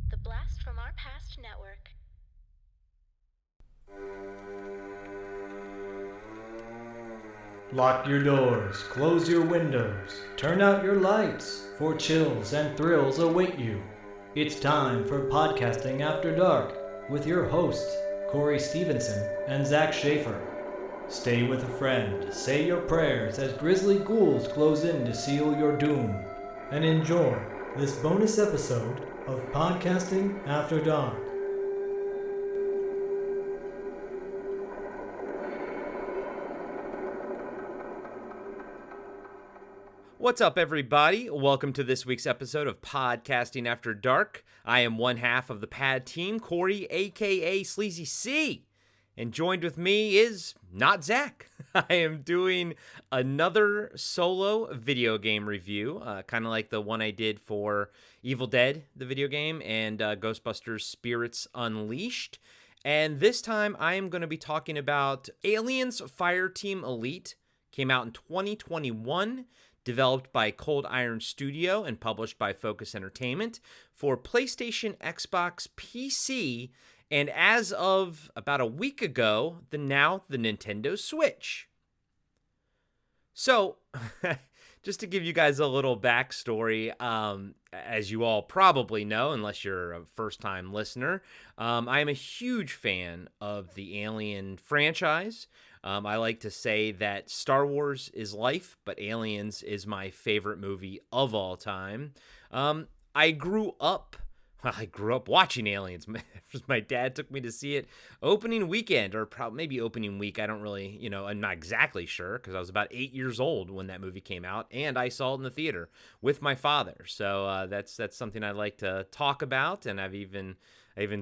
The Blast from Our Past Network. Lock your doors, close your windows, turn out your lights, for chills and thrills await you. It's time for Podcasting After Dark with your hosts, Corey Stevenson and Zach Schaefer. Stay with a friend, say your prayers as grisly ghouls close in to seal your doom, and enjoy this bonus episode of Podcasting After Dark. What's up, everybody? Welcome to this week's episode of Podcasting After Dark. I am one half of the pad team, Corey, aka Sleazy C. And joined with me is not Zach. I am doing another solo video game review, kind of like the one I did for Evil Dead, the video game, and Ghostbusters Spirits Unleashed. And this time I am going to be talking about Aliens Fireteam Elite. Came out in 2021. Developed by Cold Iron Studio and published by Focus Entertainment for PlayStation, Xbox, PC, and as of about a week ago, the Nintendo Switch. So, just to give you guys a little backstory, as you all probably know, unless you're a first-time listener, I am a huge fan of the Alien franchise. I like to say that Star Wars is life, but Aliens is my favorite movie of all time. I grew up watching Aliens. My dad took me to see it opening weekend, or probably maybe opening week. I don't really, I'm not exactly sure because I was about 8 years old when that movie came out, and I saw it in the theater with my father. So that's something I like to talk about, and I even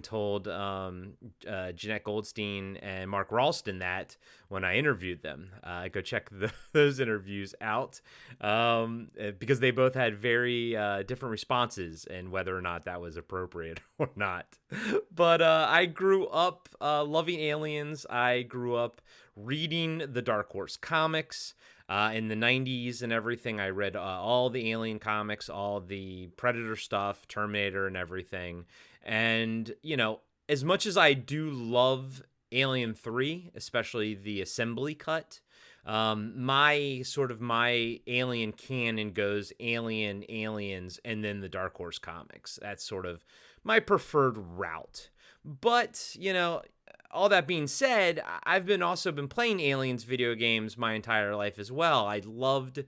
told Jeanette Goldstein and Mark Ralston that when I interviewed them. Go check those interviews out because they both had very different responses and whether or not that was appropriate or not. But I grew up loving Aliens. I grew up reading the Dark Horse comics. In the 90s and everything, I read all the Alien comics, all the Predator stuff, Terminator and everything. And, as much as I do love Alien 3, especially the assembly cut, my Alien canon goes Alien, Aliens, and then the Dark Horse comics. That's sort of my preferred route. But, all that being said, I've also been playing Aliens video games my entire life as well. I loved,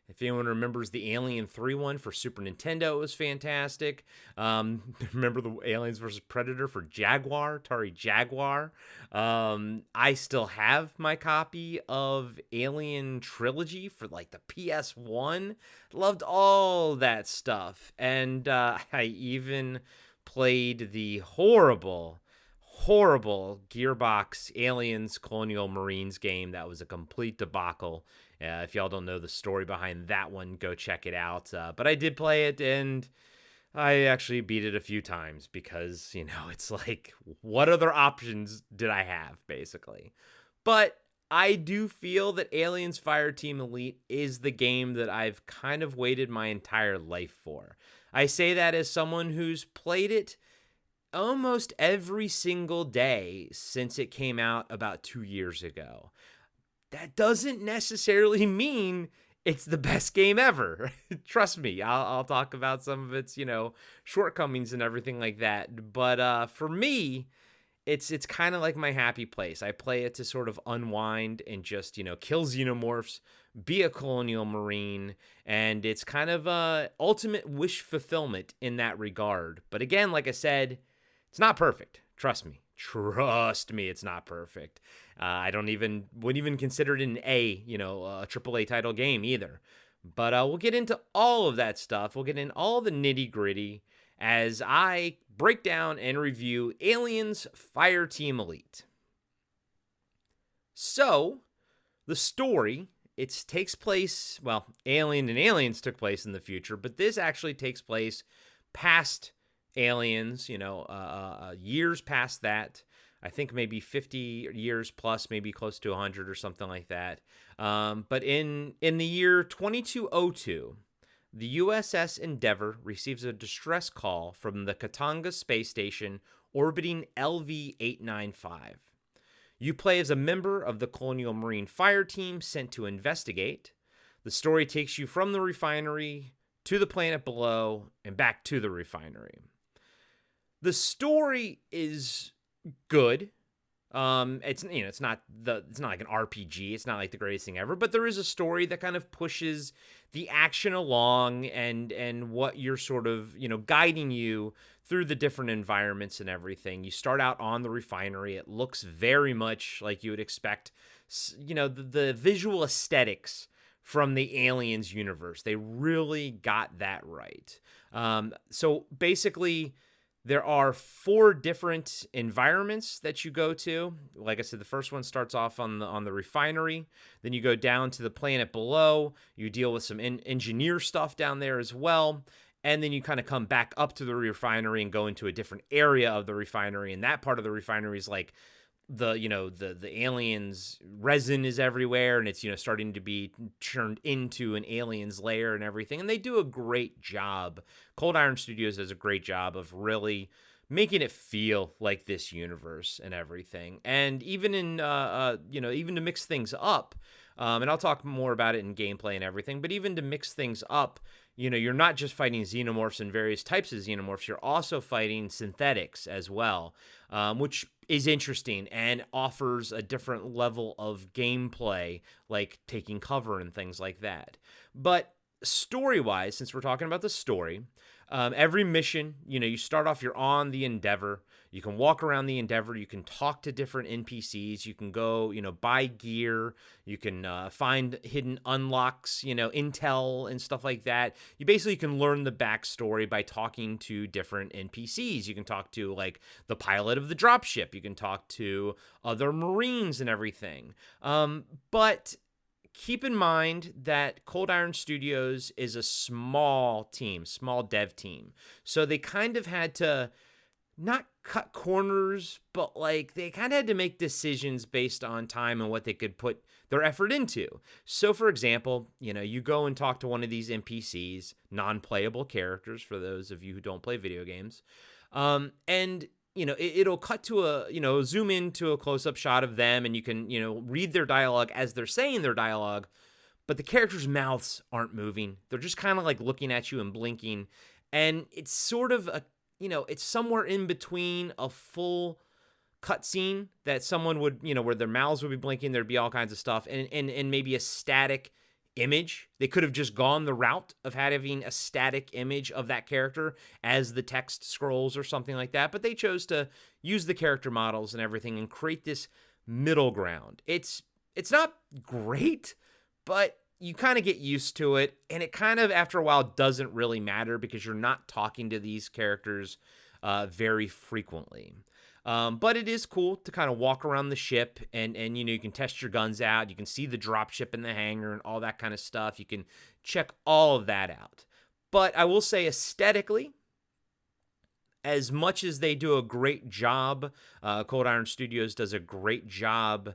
if anyone remembers the Alien 3 one for Super Nintendo, it was fantastic. Remember the Aliens vs. Predator for Atari Jaguar. I still have my copy of Alien Trilogy for the PS1. Loved all that stuff. And I even played the horrible Gearbox Aliens Colonial Marines game that was a complete debacle. If y'all don't know the story behind that one, go check it out. But I did play it, and I actually beat it a few times because, it's like, what other options did I have, basically? But I do feel that Aliens Fireteam Elite is the game that I've kind of waited my entire life for. I say that as someone who's played it almost every single day since it came out about 2 years ago. That doesn't necessarily mean it's the best game ever. Trust me, I'll talk about some of its, shortcomings and everything like that. But for me, it's kind of like my happy place. I play it to sort of unwind and just, kill xenomorphs, be a colonial marine, and it's kind of ultimate wish fulfillment in that regard. But again, like I said, it's not perfect. Trust me, it's not perfect. I wouldn't even consider it a AAA title game either. But we'll get into all of that stuff. We'll get in all the nitty gritty as I break down and review Aliens Fireteam Elite. So, the story, it takes place, Alien and Aliens took place in the future, but this actually takes place past Aliens, years past that. I think maybe 50 years plus, maybe close to 100 or something like that. But in the year 2202, the USS Endeavour receives a distress call from the Katanga space station orbiting LV 895. You play as a member of the Colonial Marine Fire Team sent to investigate. The story takes you from the refinery to the planet below and back to the refinery. The story is good. It's not like an RPG. It's not like the greatest thing ever, but there is a story that kind of pushes the action along and what you're sort of, guiding you through the different environments and everything. You start out on the refinery. It looks very much like you would expect, the visual aesthetics from the Aliens universe. They really got that right. So basically, there are 4 different environments that you go to. Like I said, the first one starts off on the refinery. Then you go down to the planet below. You deal with some engineer stuff down there as well. And then you kind of come back up to the refinery and go into a different area of the refinery. And that part of the refinery is like the aliens resin is everywhere, and it's starting to be turned into an aliens lair and everything, and they do a great job. Cold Iron Studios does a great job of really making it feel like this universe and everything. And even in even to mix things up, and I'll talk more about it in gameplay and everything, but even to mix things up, you're not just fighting xenomorphs and various types of xenomorphs, you're also fighting synthetics as well, which is interesting and offers a different level of gameplay, like taking cover and things like that. But story-wise, since we're talking about the story, every mission, you start off, you're on the Endeavor. You can walk around the Endeavor. You can talk to different NPCs. You can go, buy gear. You can find hidden unlocks, intel and stuff like that. You basically can learn the backstory by talking to different NPCs. You can talk to, like, the pilot of the dropship. You can talk to other Marines and everything. But keep in mind that Cold Iron Studios is a small dev team. So they kind of had to not cut corners, but like they kind of had to make decisions based on time and what they could put their effort into. So for example, you go and talk to one of these NPCs, non-playable characters for those of you who don't play video games. And it'll cut to zoom into a close-up shot of them, and you can, read their dialogue as they're saying their dialogue, but the characters' mouths aren't moving. They're just kind of like looking at you and blinking. And it's sort of it's somewhere in between a full cutscene that someone would, where their mouths would be blinking, there'd be all kinds of stuff, and maybe a static image. They could have just gone the route of having a static image of that character as the text scrolls or something like that, but they chose to use the character models and everything and create this middle ground. It's not great, but you kind of get used to it, and it kind of, after a while, doesn't really matter because you're not talking to these characters very frequently. But it is cool to kind of walk around the ship and you can test your guns out. You can see the dropship in the hangar and all that kind of stuff. You can check all of that out. But I will say, aesthetically, as much as they do a great job, Cold Iron Studios does a great job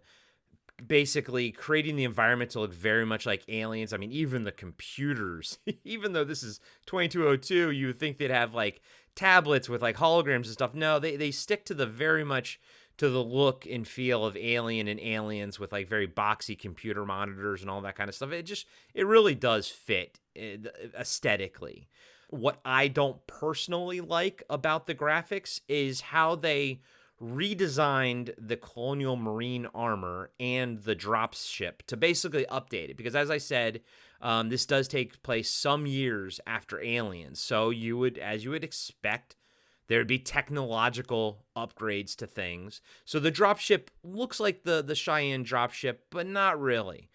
basically creating the environment to look very much like Aliens. I mean, even the computers, even though this is 2202, you would think they'd have like tablets with like holograms and stuff. No, they stick to the very much to the look and feel of Alien and Aliens with like very boxy computer monitors and all that kind of stuff. It really does fit aesthetically. What I don't personally like about the graphics is how they redesigned the Colonial Marine armor and the dropship to basically update it. Because as I said, this does take place some years after Aliens. So as you would expect, there'd be technological upgrades to things. So the dropship looks like the Cheyenne dropship, but not really.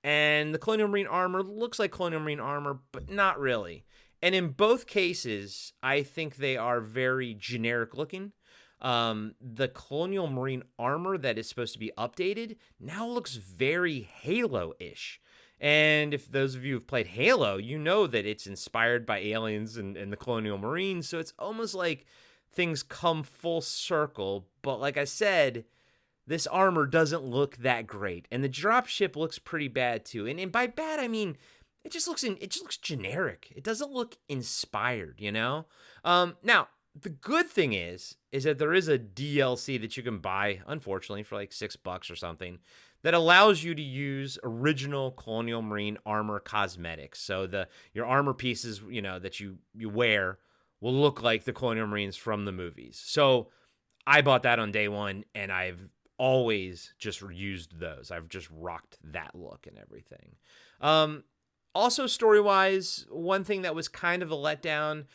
And the Colonial Marine armor looks like Colonial Marine armor, but not really. And in both cases, I think they are very generic looking. The Colonial Marine armor that is supposed to be updated now looks very Halo-ish. And if those of you who've played Halo, you know that it's inspired by Aliens and the Colonial Marines. So it's almost like things come full circle. But like I said, this armor doesn't look that great. And the dropship looks pretty bad too. And by bad, I mean, it just looks generic. It doesn't look inspired, you know? Now, the good thing is that there is a DLC that you can buy, unfortunately, for like $6 or something, that allows you to use original Colonial Marine armor cosmetics. So your armor pieces, that you wear will look like the Colonial Marines from the movies. So I bought that on day one, and I've always just used those. I've just rocked that look and everything. Also, story-wise, one thing that was kind of a letdown,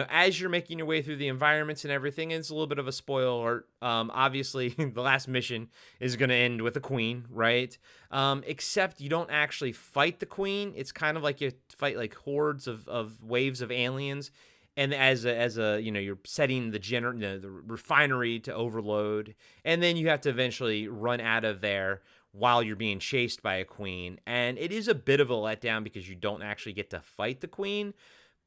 as you're making your way through the environments and everything, it's a little bit of a spoiler alert. Obviously, the last mission is going to end with a queen, right? Except you don't actually fight the queen. It's kind of like you fight like hordes of waves of aliens. And as a you're setting the refinery to overload, and then you have to eventually run out of there while you're being chased by a queen. And it is a bit of a letdown because you don't actually get to fight the queen.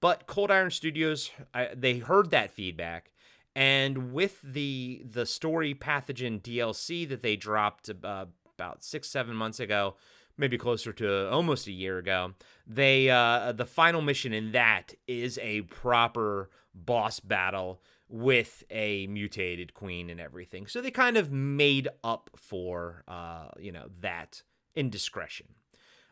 But Cold Iron Studios, they heard that feedback, and with the story pathogen DLC that they dropped about 6-7 months ago, maybe closer to almost a year ago, they the final mission in that is a proper boss battle with a mutated queen and everything. So they kind of made up for that indiscretion.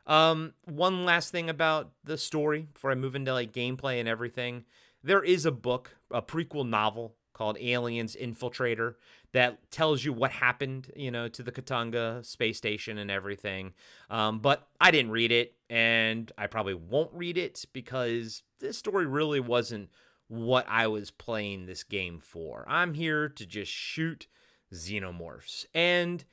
One last thing about the story before I move into like gameplay and everything. There is a book, a prequel novel called Aliens Infiltrator that tells you what happened, to the Katanga space station and everything. But I didn't read it, and I probably won't read it because this story really wasn't what I was playing this game for. I'm here to just shoot xenomorphs. And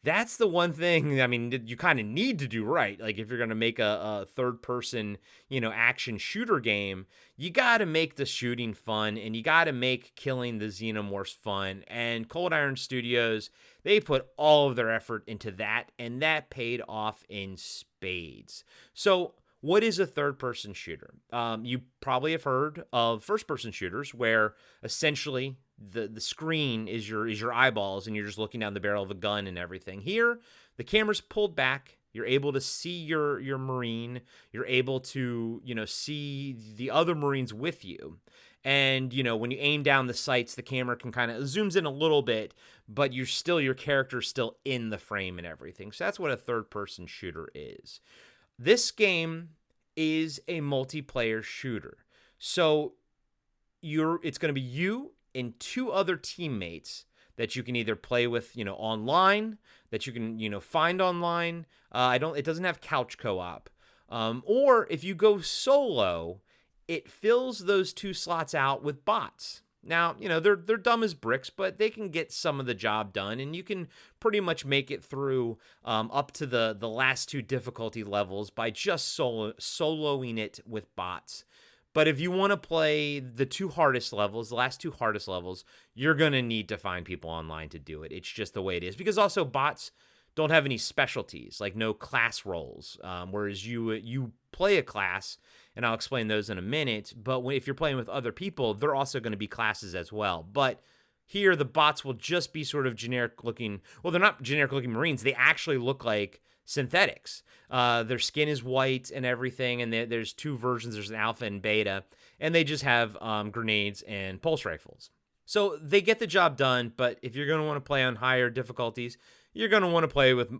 that's the one thing, I mean, you kind of need to do right. Like, if you're going to make a third-person, action shooter game, you got to make the shooting fun, and you got to make killing the xenomorphs fun. And Cold Iron Studios, they put all of their effort into that, and that paid off in spades. So what is a third-person shooter? You probably have heard of first-person shooters, where essentially the screen is your eyeballs, and you're just looking down the barrel of a gun and everything. Here, the camera's pulled back. You're able to see your Marine. You're able to, see the other Marines with you. And, when you aim down the sights, the camera can kind of zooms in a little bit, but your character's still in the frame and everything. So that's what a third-person shooter is. This game is a multiplayer shooter. So it's going to be you and two other teammates that you can either play with, online, that you can, find online. It doesn't have couch co-op. Or if you go solo, it fills those two slots out with bots. Now, they're dumb as bricks, but they can get some of the job done, and you can pretty much make it through up to the last two difficulty levels by just soloing it with bots. But if you want to play the last two hardest levels, you're going to need to find people online to do it. It's just the way it is. Because also bots don't have any specialties, like no class roles, whereas you play a class, and I'll explain those in a minute, but if you're playing with other people, they're also going to be classes as well. But here, the bots will just be sort of generic-looking. Well, they're not generic-looking Marines. They actually look like synthetics. Their skin is white and everything, and there's two versions. There's an alpha and beta, and they just have grenades and pulse rifles. So they get the job done, but if you're going to want to play on higher difficulties, you're going to want to play with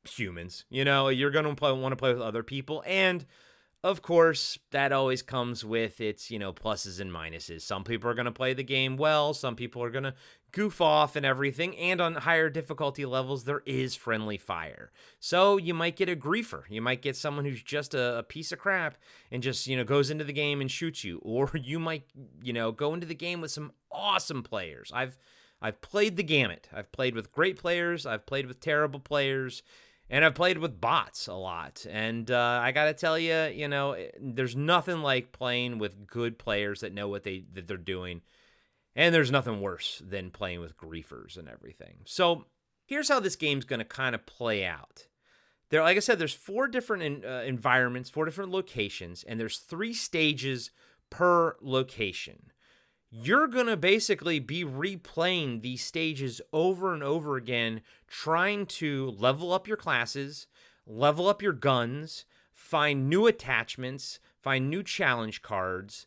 humans. You're going to want to play with other people, and of course, that always comes with its, pluses and minuses. Some people are going to play the game well. Some people are going to goof off and everything. And on higher difficulty levels, there is friendly fire. So you might get a griefer. You might get someone who's just a piece of crap and just, goes into the game and shoots you. Or you might, go into the game with some awesome players. I've played the gamut. I've played with great players. I've played with terrible players. And I've played with bots a lot. And I got to tell you, there's nothing like playing with good players that know what they're doing. And there's nothing worse than playing with griefers and everything. So here's how this game's going to kind of play out. Like I said, there's 4 different environments, 4 different locations, and there's 3 stages per location. You're going to basically be replaying these stages over and over again, trying to level up your classes, level up your guns, find new attachments, find new challenge cards,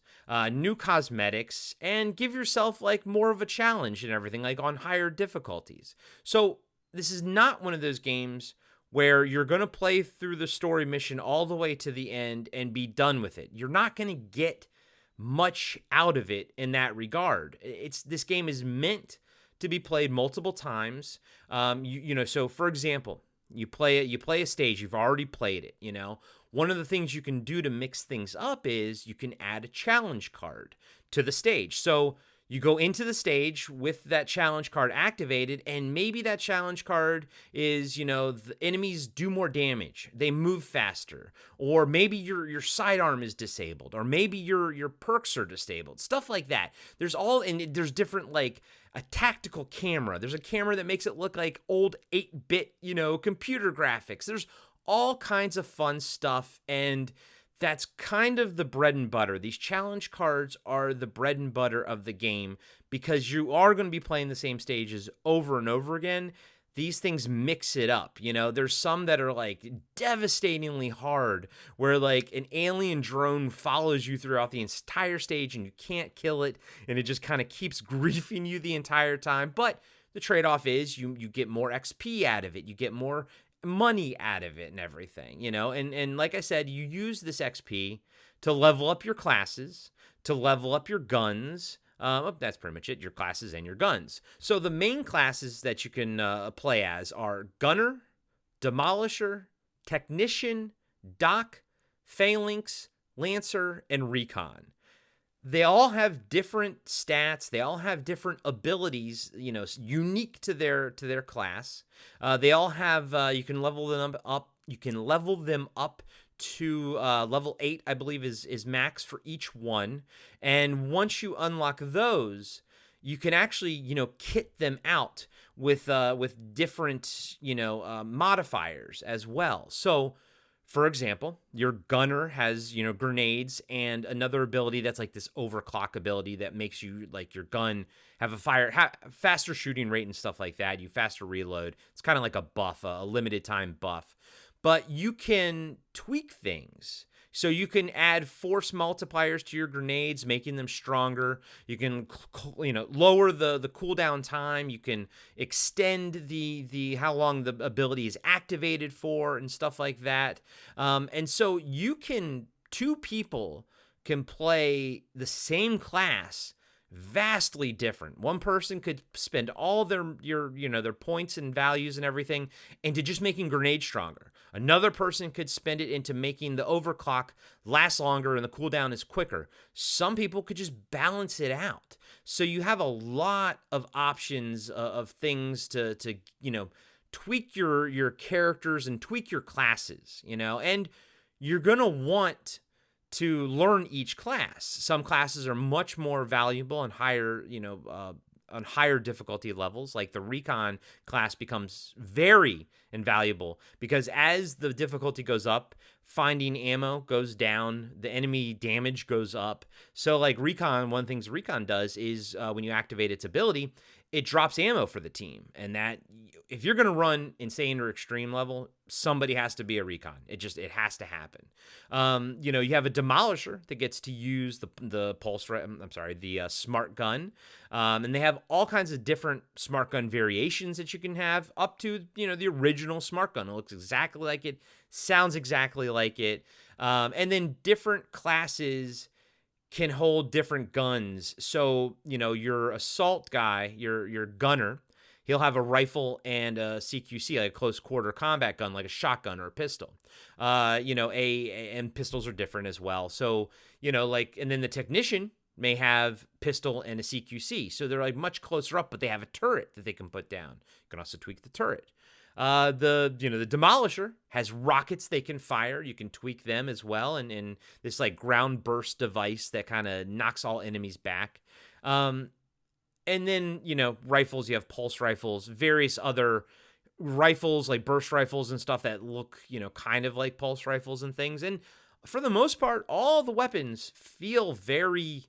new cosmetics, and give yourself like more of a challenge and everything, like on higher difficulties. So this is not one of those games where you're going to play through the story mission all the way to the end and be done with it. You're not going to get much out of it in that regard. This game is meant to be played multiple times. So for example, you play a stage, you've already played it, One of the things you can do to mix things up is you can add a challenge card to the stage. So you go into the stage with that challenge card activated, and maybe that challenge card is, the enemies do more damage, they move faster, or maybe your sidearm is disabled, or maybe your perks are disabled, stuff like that. There's different, like a tactical camera. There's a camera that makes it look like old 8-bit, computer graphics. There's all kinds of fun stuff, and that's kind of the bread and butter. These challenge cards are the bread and butter of the game because you are going to be playing the same stages over and over again. These things mix it up. There's some that are like devastatingly hard where like an alien drone follows you throughout the entire stage and you can't kill it, and it just kind of keeps griefing you the entire time. But the trade-off is you get more XP out of it. You get more money out of it and everything, and like I said, you use this XP to level up your classes, to level up your guns. That's pretty much it, your classes and your guns. So the main classes that you can play as are Gunner, Demolisher, Technician, Doc, Phalanx, Lancer, and Recon. They all have different stats. They all have different abilities, unique to their class. They all have you can level them up. You can level them up to level 8, I believe is max for each one. And once you unlock those, you can actually kit them out with different modifiers as well. So, for example, your gunner has, grenades and another ability that's like this overclock ability that makes you, like, your gun have faster shooting rate and stuff like that. You faster reload. It's kind of like a buff, a limited time buff. But you can tweak things. So you can add force multipliers to your grenades, making them stronger. You can, lower the cooldown time. You can extend the how long the ability is activated for and stuff like that. And so two people can play the same class vastly different. One person could spend all their points and values and everything into just making grenades stronger. Another person could spend it into making the overclock last longer and the cooldown is quicker. Some people could just balance it out. So you have a lot of options of things to tweak your characters and tweak your classes, and you're gonna want to learn each class. Some classes are much more valuable and higher, on higher difficulty levels. Like the Recon class becomes very invaluable because as the difficulty goes up, finding ammo goes down, the enemy damage goes up. So like Recon, one thing Recon does is when you activate its ability, it drops ammo for the team. And that, if you're going to run insane or extreme level, somebody has to be a Recon. It has to happen. You have a Demolisher that gets to use the smart gun. And they have all kinds of different smart gun variations that you can have up to, the original smart gun. It looks exactly like it, sounds exactly like it. And then different classes can hold different guns. So, your assault guy, your gunner, he'll have a rifle and a CQC, like a close quarter combat gun, like a shotgun or a pistol. And pistols are different as well. So, and then the technician may have pistol and a CQC. So they're like much closer up, but they have a turret that they can put down. You can also tweak the turret. The Demolisher has rockets they can fire. You can tweak them as well, and this like ground burst device that kind of knocks all enemies back. And then rifles. You have pulse rifles, various other rifles like burst rifles and stuff that look kind of like pulse rifles and things. And for the most part, all the weapons feel very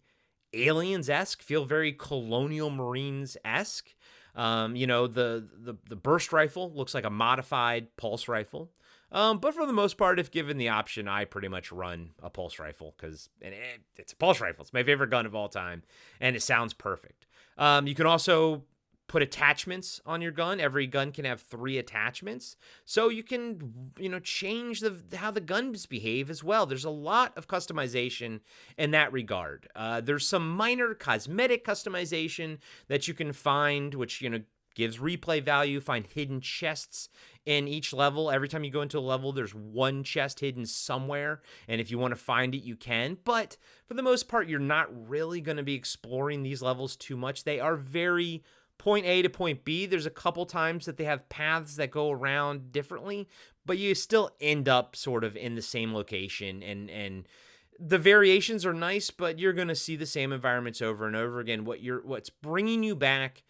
aliens-esque, feel very Colonial Marines-esque. The burst rifle looks like a modified pulse rifle. But for the most part, if given the option, I pretty much run a pulse rifle because it's a pulse rifle. It's my favorite gun of all time, and it sounds perfect. You can also put attachments on your gun. Every gun can have 3 attachments, so you can change how the guns behave as well. There's a lot of customization in that regard. There's some minor cosmetic customization that you can find, which gives replay value. Find hidden chests in each level. Every time you go into a level, there's one chest hidden somewhere, and if you want to find it, you can. But for the most part, you're not really going to be exploring these levels too much. They are very point A to point B. There's a couple times that they have paths that go around differently, but you still end up sort of in the same location, and the variations are nice, but you're going to see the same environments over and over again. What's bringing you back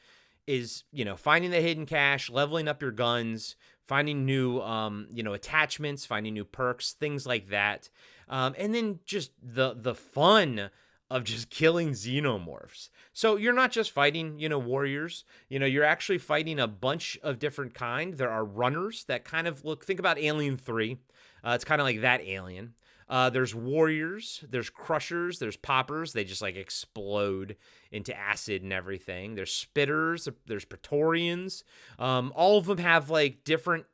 is, finding the hidden cache, leveling up your guns, finding new, attachments, finding new perks, things like that. And then just the fun of just killing xenomorphs. So you're not just fighting, warriors, you're actually fighting a bunch of different kind. There are runners that kind of think about Alien 3. It's kind of like that Alien. There's warriors, there's crushers, there's poppers. They just explode into acid and everything. There's spitters, there's praetorians. All of them have different,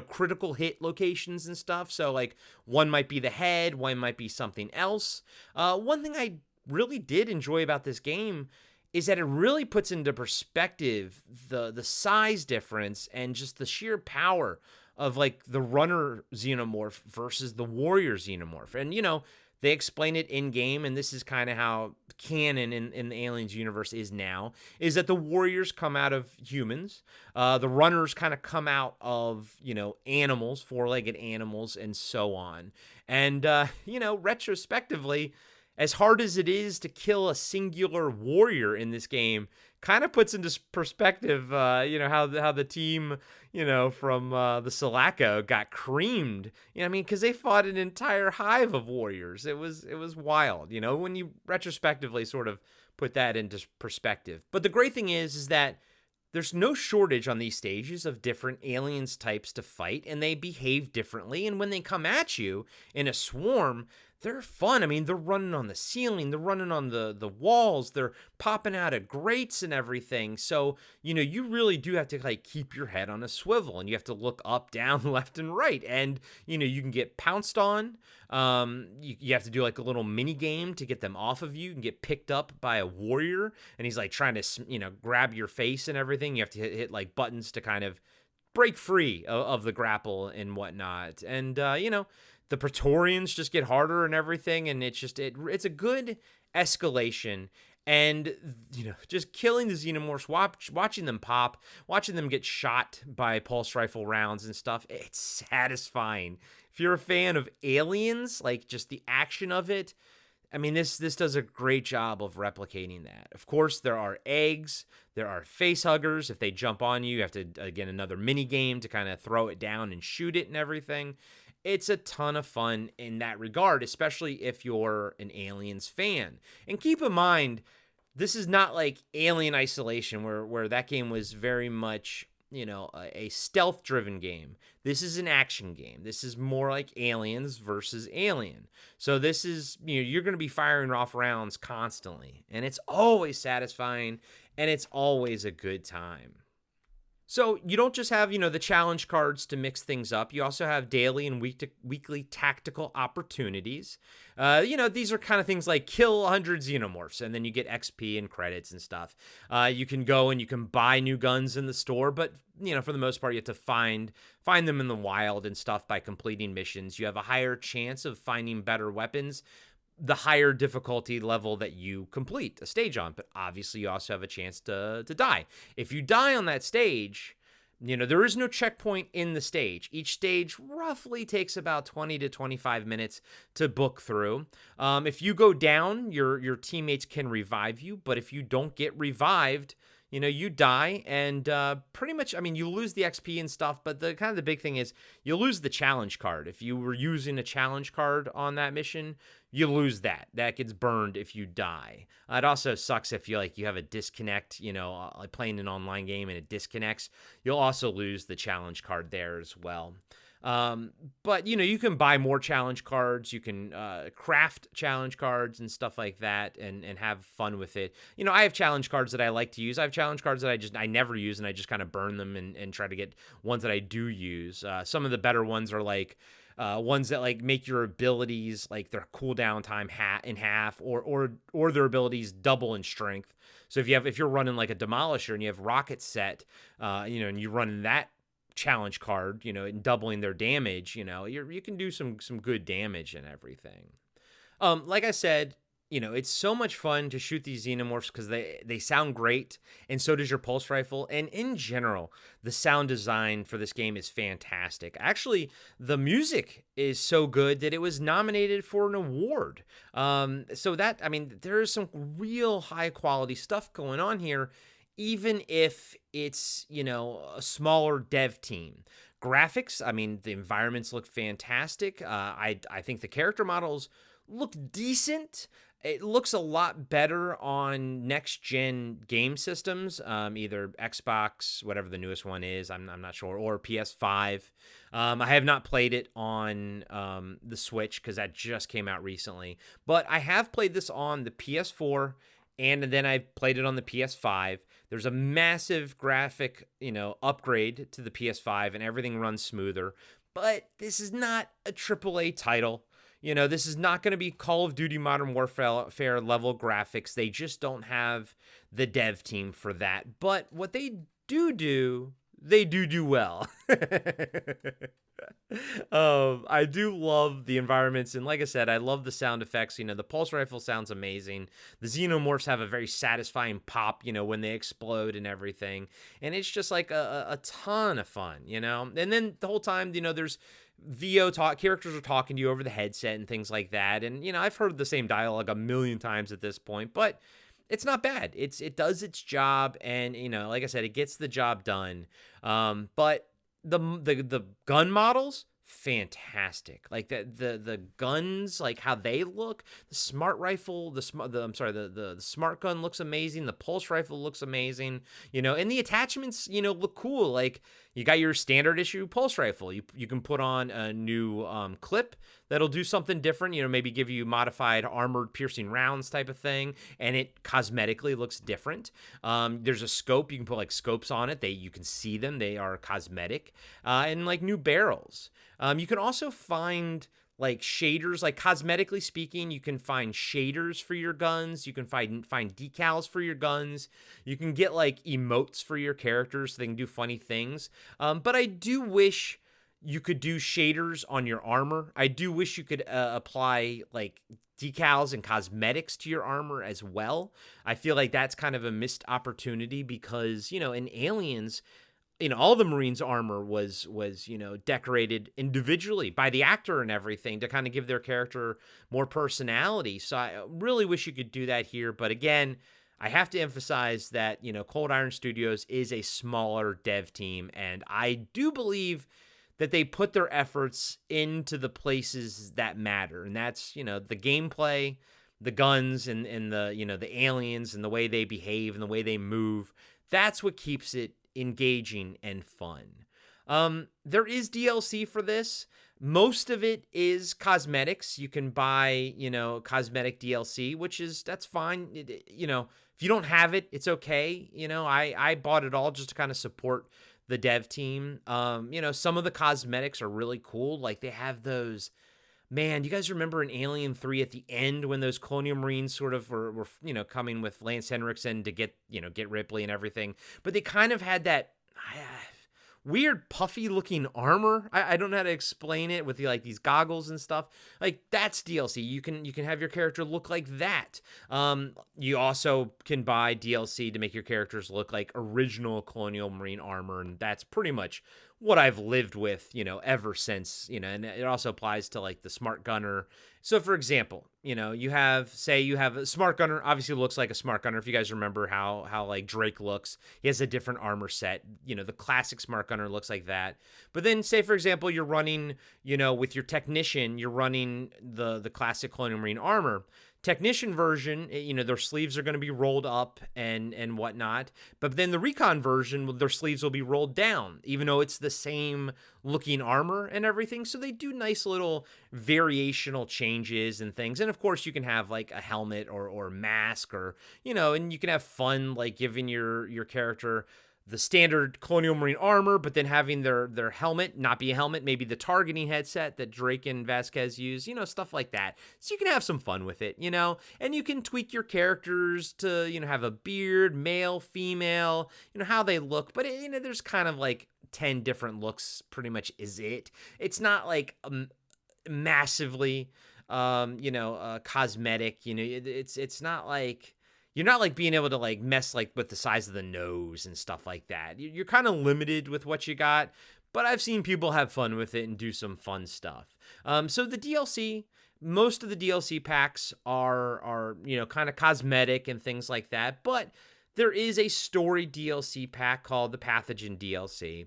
critical hit locations and stuff. So one might be the head, one might be something else. One thing I really did enjoy about this game is that it really puts into perspective the size difference and just the sheer power of the runner xenomorph versus the warrior xenomorph. And they explain it in game, and this is kind of how canon in the Aliens universe is now, is that the warriors come out of humans, the runners kind of come out of animals, 4-legged animals, and so on. And retrospectively, as hard as it is to kill a singular warrior in this game, kind of puts into perspective, how the team, from the Sulaco got creamed. Because they fought an entire hive of warriors. It was wild, when you retrospectively sort of put that into perspective. But the great thing is that there's no shortage on these stages of different aliens types to fight, and they behave differently. And when they come at you in a swarm, they're fun. They're running on the ceiling, they're running on the walls, they're popping out of grates and everything. So, you really do have to keep your head on a swivel, and you have to look up, down, left, and right. And, you can get pounced on. You have to do a little mini game to get them off of you. You can get picked up by a warrior, and he's trying to, grab your face and everything. You have to hit buttons to kind of break free of the grapple and whatnot. And, the Praetorians just get harder and everything, and it's a good escalation. And just killing the xenomorphs, watching them pop, watching them get shot by pulse rifle rounds and stuff, it's satisfying. If you're a fan of Aliens, just the action of it, this does a great job of replicating that. Of course, there are eggs, there are face huggers. If they jump on you, you have to, again, another mini game to kind of throw it down and shoot it and everything. It's a ton of fun in that regard, especially if you're an Aliens fan. And keep in mind, this is not like Alien Isolation, where that game was very much, a stealth-driven game. This is an action game. This is more like Aliens versus Alien. So this is, you're going to be firing off rounds constantly. And it's always satisfying, and it's always a good time. So you don't just have, the challenge cards to mix things up. You also have daily and weekly tactical opportunities. These are kind of things like kill 100 xenomorphs, and then you get XP and credits and stuff. You can go and you can buy new guns in the store, but, for the most part, you have to find them in the wild and stuff by completing missions. You have a higher chance of finding better weapons the higher difficulty level that you complete a stage on, but obviously you also have a chance to die. If you die on that stage, there is no checkpoint in the stage. Each stage roughly takes about 20 to 25 minutes to book through. If you go down, your teammates can revive you, but if you don't get revived, you die, and pretty much, you lose the XP and stuff, but the big thing is you lose the challenge card. If you were using a challenge card on that mission, you lose that. That gets burned if you die. It also sucks if you have a disconnect, playing an online game and it disconnects. You'll also lose the challenge card there as well. But you can buy more challenge cards. You can craft challenge cards and stuff like that, and have fun with it. I have challenge cards that I like to use. I have challenge cards that I never use, and I just kind of burn them and try to get ones that I do use. Some of the better ones are like ones that like make your abilities like their cooldown time in half, or their abilities double in strength. So if you're running like a Demolisher and you have Rocket set, and you run that challenge card, and doubling their damage, you can do some good damage and everything. Like I said, it's so much fun to shoot these xenomorphs because they sound great, and so does your pulse rifle. And in general, the sound design for this game is fantastic. Actually, the music is so good that it was nominated for an award. So that, there is some real high quality stuff going on here, even if it's, a smaller dev team. Graphics, the environments look fantastic. I think the character models look decent. It looks a lot better on next-gen game systems, either Xbox, whatever the newest one is, I'm not sure, or PS5. I have not played it on the Switch because that just came out recently. But I have played this on the PS4, and then I played it on the PS5. There's a massive graphic, upgrade to the PS5, and everything runs smoother. But this is not a AAA title. This is not going to be Call of Duty Modern Warfare level graphics. They just don't have the dev team for that. But what they do, they do well. I do love the environments, and like I said, I love the sound effects. The pulse rifle sounds amazing. The xenomorphs have a very satisfying pop, when they explode and everything, and it's just like a ton of fun, and then the whole time, there's VO characters are talking to you over the headset and things like that, and I've heard the same dialogue a million times at this point, but it's not bad. It does its job, and like I said, it gets the job done. But the gun models, fantastic. Like the guns, like how they look. The smart rifle, the smart gun looks amazing. The pulse rifle looks amazing. And the attachments, look cool. Like you got your standard issue pulse rifle. You can put on a new clip that'll do something different. Maybe give you modified armored piercing rounds type of thing, and it cosmetically looks different. There's a scope. You can put like scopes on it. You can see them. They are cosmetic, and like new barrels. You can also find like shaders, like cosmetically speaking, you can find shaders for your guns. You can find decals for your guns. You can get like emotes for your characters so they can do funny things. But I do wish you could do shaders on your armor. I do wish you could apply like decals and cosmetics to your armor as well. I feel like that's kind of a missed opportunity because, in Aliens, all the Marines' armor was decorated individually by the actor and everything to kind of give their character more personality. So I really wish you could do that here. But again, I have to emphasize that, Cold Iron Studios is a smaller dev team, and I do believe that they put their efforts into the places that matter. And that's, the gameplay, the guns, and the aliens and the way they behave and the way they move. That's what keeps it engaging and fun. There is DLC for this. Most of it is cosmetics. You can buy, cosmetic DLC, that's fine. If you don't have it, it's okay. I bought it all just to kind of support the dev team. Some of the cosmetics are really cool. Like they have those, man, you guys remember in Alien 3 at the end when those Colonial Marines sort of were coming with Lance Henriksen to get Ripley and everything, but they kind of had that weird puffy looking armor. I don't know how to explain it with these goggles and stuff. Like that's DLC. You can have your character look like that. You also can buy DLC to make your characters look like original Colonial Marine armor, and that's pretty much what I've lived with, ever since, and it also applies to like the smart gunner. So for example, you have a smart gunner, obviously looks like a smart gunner. If you guys remember how like Drake looks, he has a different armor set. The classic smart gunner looks like that. But then say, for example, you're running, with your technician, you're running the classic Colonial Marine armor. Technician version, their sleeves are going to be rolled up and whatnot. But then the recon version, their sleeves will be rolled down, even though it's the same looking armor and everything. So they do nice little variational changes and things. And of course, you can have like a helmet or mask, or and you can have fun like giving your character the standard Colonial Marine armor, but then having their helmet not be a helmet, maybe the targeting headset that Drake and Vasquez use, stuff like that. So you can have some fun with it, and you can tweak your characters to, have a beard, male, female, how they look. But, there's kind of like 10 different looks pretty much is it. It's not like massively, cosmetic, it's not like, you're not like being able to like mess like with the size of the nose and stuff like that. You're kind of limited with what you got, but I've seen people have fun with it and do some fun stuff. So the DLC, most of the DLC packs are kind of cosmetic and things like that, but there is a story DLC pack called the Pathogen DLC.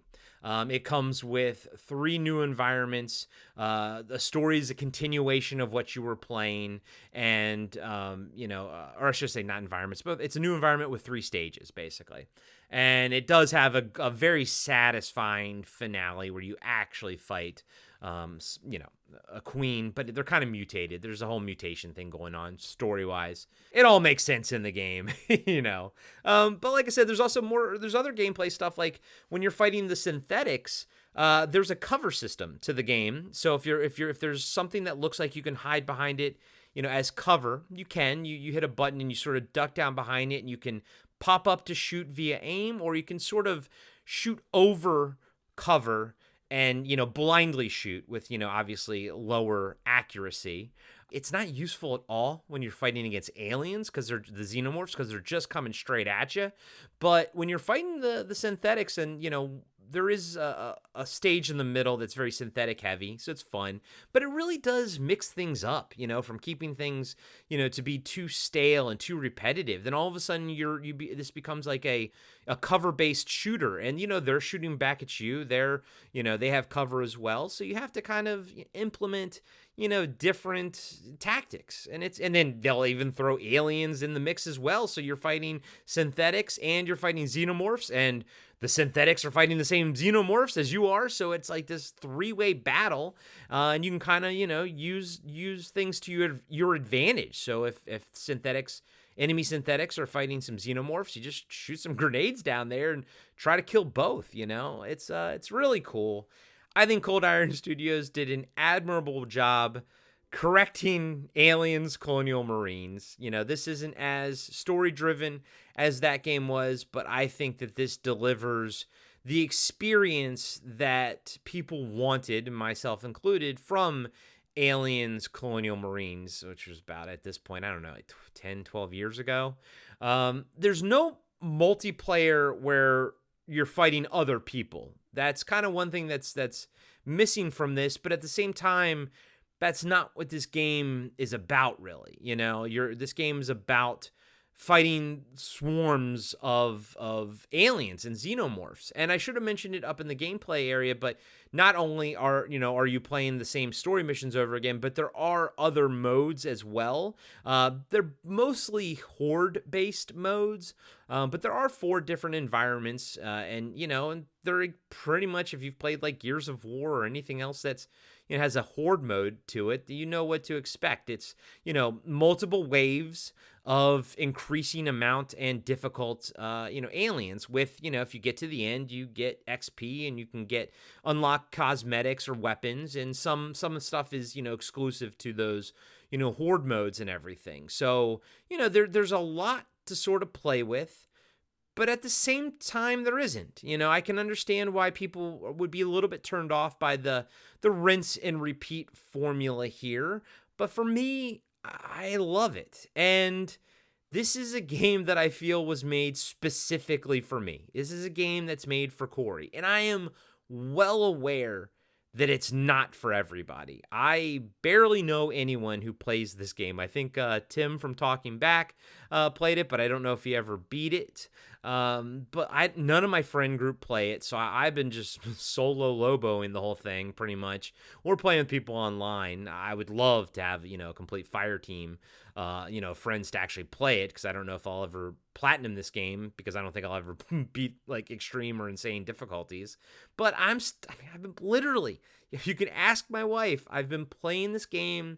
It comes with 3 new environments. The story is a continuation of what you were playing, and or I should say not environments, but it's a new environment with 3 stages basically. And it does have a very satisfying finale where you actually fight a queen, but they're kind of mutated. There's a whole mutation thing going on story-wise. It all makes sense in the game, But like I said, there's other gameplay stuff, like when you're fighting the synthetics, there's a cover system to the game. So if there's something that looks like you can hide behind it, as cover, you hit a button and you sort of duck down behind it, and you can pop up to shoot via aim, or you can sort of shoot over cover and, blindly shoot with, obviously lower accuracy. It's not useful at all when you're fighting against aliens, because they're the xenomorphs, because they're just coming straight at you. But when you're fighting the synthetics, and, there is a stage in the middle that's very synthetic heavy, so it's fun. But it really does mix things up, from keeping things, to be too stale and too repetitive. Then all of a sudden this becomes like a cover-based shooter, and they're shooting back at you. They have cover as well, so you have to kind of implement different tactics, and then they'll even throw aliens in the mix as well. So you're fighting synthetics and you're fighting xenomorphs, and the synthetics are fighting the same xenomorphs as you are. So it's like this 3-way battle, and you can kind of use things to your advantage. So if enemy synthetics are fighting some xenomorphs, you just shoot some grenades down there and try to kill both. It's really cool. I think Cold Iron Studios did an admirable job correcting Aliens Colonial Marines. This isn't as story-driven as that game was, but I think that this delivers the experience that people wanted, myself included, from Aliens Colonial Marines, which was about, at this point, I don't know, like 10, 12 years ago. There's no multiplayer where you're fighting other people. That's kind of one thing that's missing from this, but at the same time, that's not what this game is about, really. This game is about fighting swarms of aliens and xenomorphs. And I should have mentioned it up in the gameplay area, but not only are you playing the same story missions over again, but there are other modes as well. They're mostly horde-based modes, but there are 4 different environments, and they're pretty much, if you've played like Gears of War or anything else that's has a horde mode to it, you know what to expect. It's multiple waves of increasing amount and difficult aliens with if you get to the end, you get XP and you can unlock cosmetics or weapons, and some stuff is exclusive to those horde modes and everything. So there's a lot to sort of play with, but at the same time there isn't. I can understand why people would be a little bit turned off by the rinse and repeat formula here, but for me, I love it. And this is a game that I feel was made specifically for me. This is a game that's made for Corey, and I am well aware that it's not for everybody. I barely know anyone who plays this game. I think Tim from Talking Back played it, but I don't know if he ever beat it. But none of my friend group play it, so I've been just solo loboing the whole thing pretty much, or playing with people online. I would love to have, a complete fire team, friends to actually play it, because I don't know if I'll ever platinum this game, because I don't think I'll ever beat like extreme or insane difficulties. But I've been literally, if you can ask my wife, I've been playing this game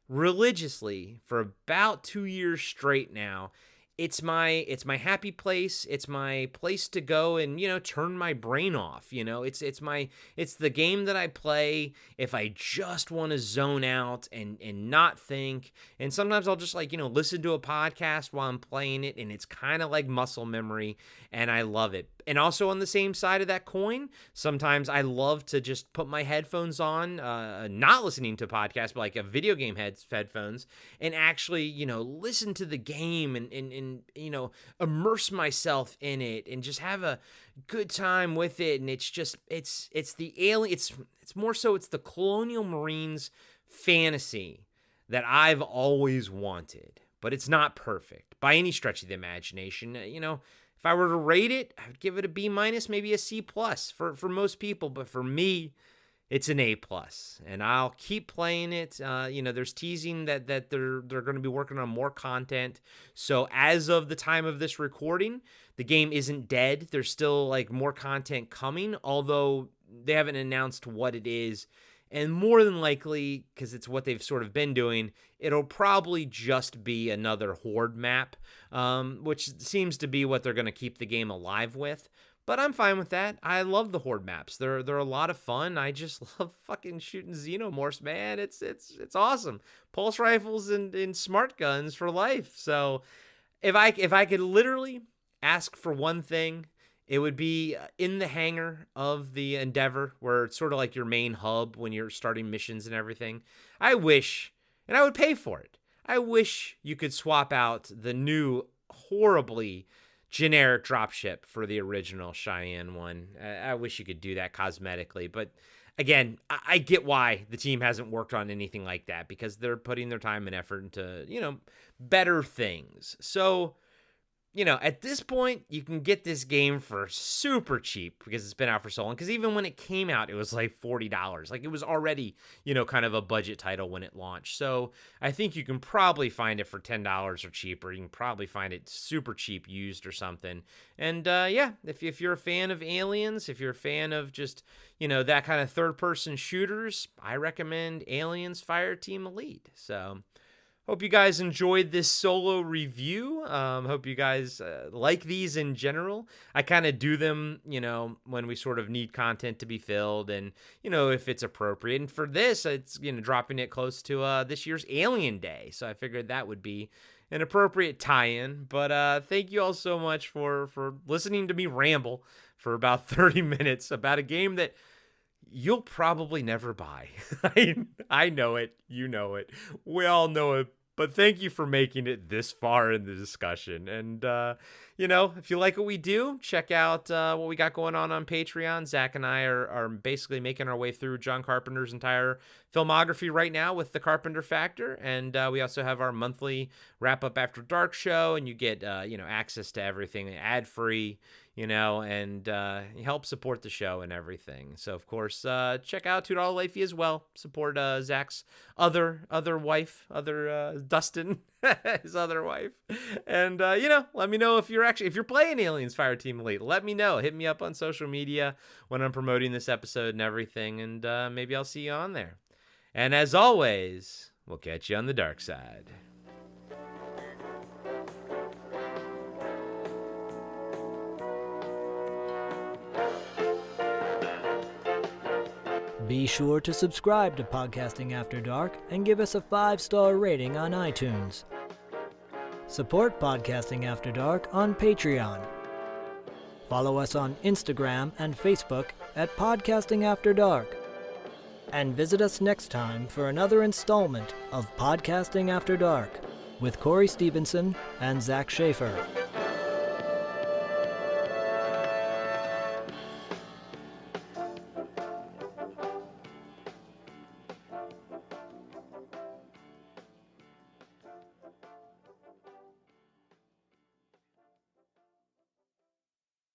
religiously for about 2 years straight now. It's my happy place. It's my place to go and, turn my brain off. It's the game that I play if I just want to zone out and not think. And sometimes I'll just listen to a podcast while I'm playing it, and it's kind of like muscle memory, and I love it. And also on the same side of that coin, sometimes I love to just put my headphones on, not listening to podcasts, but like a video game headphones, and actually, listen to the game and immerse myself in it and just have a good time with it. And it's just, it's the alien, it's more so, it's the Colonial Marines fantasy that I've always wanted, but it's not perfect by any stretch of the imagination. If I were to rate it, I would give it a B-, maybe a C+ for most people. But for me, it's an A+. And I'll keep playing it. There's teasing that they're going to be working on more content. So as of the time of this recording, the game isn't dead. There's still more content coming, although they haven't announced what it is. And more than likely, because it's what they've sort of been doing, it'll probably just be another Horde map, which seems to be what they're going to keep the game alive with. But I'm fine with that. I love the Horde maps. They're a lot of fun. I just love fucking shooting xenomorphs, man. It's awesome. Pulse rifles and smart guns for life. So if I could literally ask for one thing, it would be in the hangar of the Endeavor, where it's sort of like your main hub when you're starting missions and everything. I wish, and I would pay for it, I wish you could swap out the new, horribly generic dropship for the original Cheyenne one. I wish you could do that cosmetically. But again, I get why the team hasn't worked on anything like that, because they're putting their time and effort into, better things. So, at this point, you can get this game for super cheap because it's been out for so long. Because even when it came out, it was like $40. It was already, kind of a budget title when it launched. So I think you can probably find it for $10 or cheaper. You can probably find it super cheap used or something. And if you're a fan of Aliens, if you're a fan of just, that kind of third-person shooters, I recommend Aliens Fireteam Elite. So hope you guys enjoyed this solo review. Hope you guys like these in general. I kind of do them, when we sort of need content to be filled and, if it's appropriate. And for this, it's, dropping it close to this year's Alien Day. So I figured that would be an appropriate tie-in. But thank you all so much for listening to me ramble for about 30 minutes about a game that you'll probably never buy. I know it. You know it. We all know it. But thank you for making it this far in the discussion. And, if you like what we do, check out what we got going on Patreon. Zach and I are basically making our way through John Carpenter's entire filmography right now with The Carpenter Factor. And we also have our monthly Wrap-Up After Dark show. And you get, access to everything ad-free, and help support the show and everything. So, of course, check out $2 Lafey as well. Support Zach's other wife, Dustin, his other wife. And, let me know if you're playing Aliens Fireteam Elite. Let me know. Hit me up on social media when I'm promoting this episode and everything. And maybe I'll see you on there. And as always, we'll catch you on the dark side. Be sure to subscribe to Podcasting After Dark and give us a 5-star rating on iTunes. Support Podcasting After Dark on Patreon. Follow us on Instagram and Facebook at Podcasting After Dark. And visit us next time for another installment of Podcasting After Dark with Corey Stevenson and Zach Schaefer.